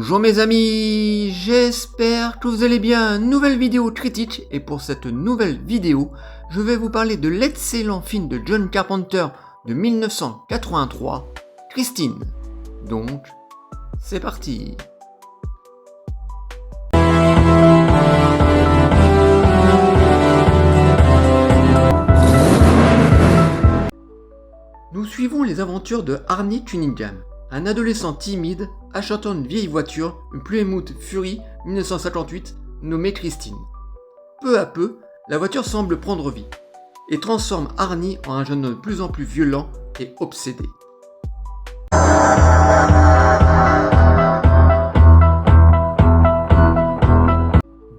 Bonjour mes amis, j'espère que vous allez bien. Nouvelle vidéo critique, et pour cette nouvelle vidéo, je vais vous parler de l'excellent film de John Carpenter de 1983, Christine. Donc, c'est parti. Nous suivons les aventures de Arnie Cunningham, un adolescent timide achetant une vieille voiture, une Plymouth Fury 1958 nommée Christine. Peu à peu, la voiture semble prendre vie et transforme Arnie en un jeune homme de plus en plus violent et obsédé.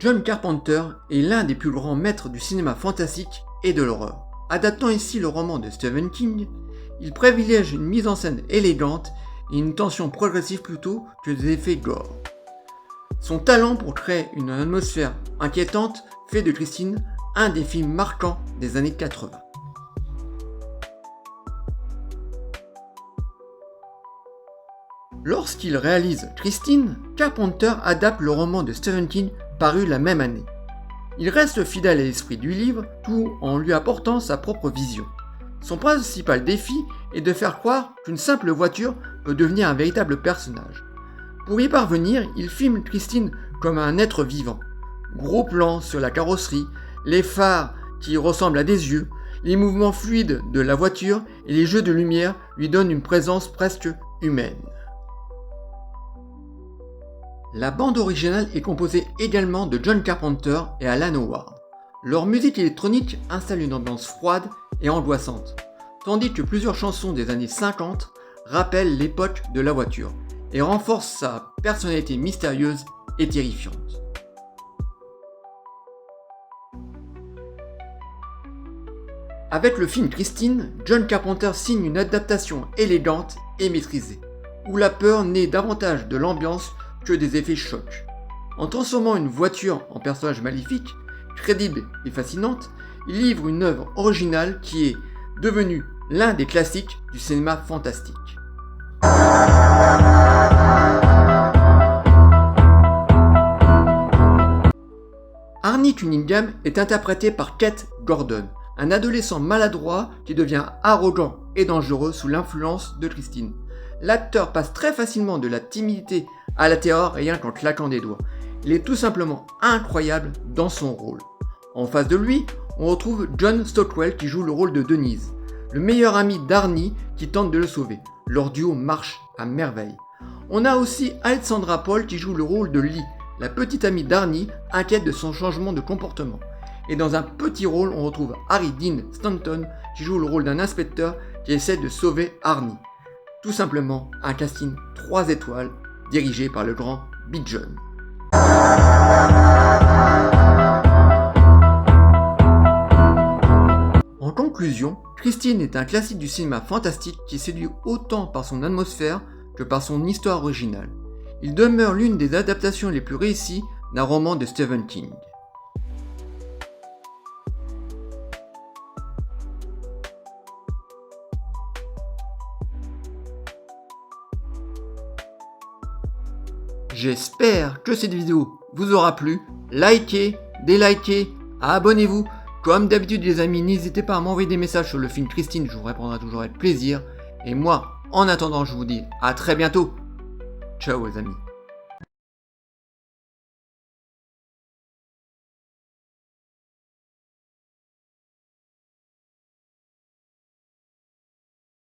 John Carpenter est l'un des plus grands maîtres du cinéma fantastique et de l'horreur. Adaptant ici le roman de Stephen King, il privilège une mise en scène élégante et une tension progressive plutôt que des effets gore. Son talent pour créer une atmosphère inquiétante fait de Christine un des films marquants des années 80. Lorsqu'il réalise Christine, Carpenter adapte le roman de Stephen King paru la même année. Il reste fidèle à l'esprit du livre, tout en lui apportant sa propre vision. Son principal défi est de faire croire qu'une simple voiture peut devenir un véritable personnage. Pour y parvenir, il filme Christine comme un être vivant. Gros plans sur la carrosserie, les phares qui ressemblent à des yeux, les mouvements fluides de la voiture et les jeux de lumière lui donnent une présence presque humaine. La bande originale est composée également de John Carpenter et Alan Howard. Leur musique électronique installe une ambiance froide et angoissante, tandis que plusieurs chansons des années 50 rappellent l'époque de la voiture et renforcent sa personnalité mystérieuse et terrifiante. Avec le film Christine, John Carpenter signe une adaptation élégante et maîtrisée, où la peur naît davantage de l'ambiance que des effets chocs. En transformant une voiture en personnage maléfique, crédible et fascinante, il livre une œuvre originale qui est devenue l'un des classiques du cinéma fantastique. Arnie Cunningham est interprété par Kate Gordon, un adolescent maladroit qui devient arrogant et dangereux sous l'influence de Christine. L'acteur passe très facilement de la timidité à la terreur rien qu'en claquant des doigts. Il est tout simplement incroyable dans son rôle. En face de lui, on retrouve John Stockwell qui joue le rôle de Denise, le meilleur ami d'Arnie qui tente de le sauver. Leur duo marche à merveille. On a aussi Alexandra Paul qui joue le rôle de Lee, la petite amie d'Arnie inquiète de son changement de comportement. Et dans un petit rôle, on retrouve Harry Dean Stanton qui joue le rôle d'un inspecteur qui essaie de sauver Arnie. Tout simplement un casting 3 étoiles dirigé par le grand Big John. En conclusion, Christine est un classique du cinéma fantastique qui séduit autant par son atmosphère que par son histoire originale. Il demeure l'une des adaptations les plus réussies d'un roman de Stephen King. J'espère que cette vidéo vous aura plu. Likez, délikez, abonnez-vous. Comme d'habitude les amis, n'hésitez pas à m'envoyer des messages sur le film Christine, je vous répondrai toujours avec plaisir. Et moi, en attendant, je vous dis à très bientôt. Ciao les amis.